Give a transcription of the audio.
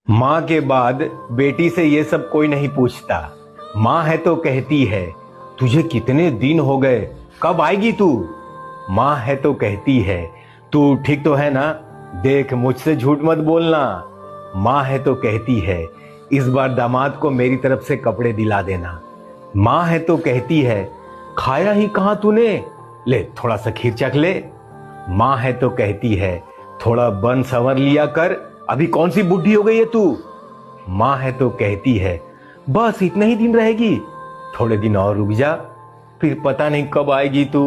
माँ के बाद बेटी से ये सब कोई नहीं पूछता। माँ है तो कहती है तुझे कितने दिन हो गए, कब आएगी तू। माँ है तो कहती है तू ठीक तो है ना, देख मुझसे झूठ मत बोलना। माँ है तो कहती है इस बार दामाद को मेरी तरफ से कपड़े दिला देना। माँ है तो कहती है खाया ही कहाँ तूने, ले थोड़ा सा खीर चख ले। माँ है तो कहती है थोड़ा बन संवर लिया कर, अभी कौन सी बुढ़ी हो गई है तू। माँ है तो कहती है बस इतने ही दिन रहेगी, थोड़े दिन और रुक जा, फिर पता नहीं कब आएगी तू।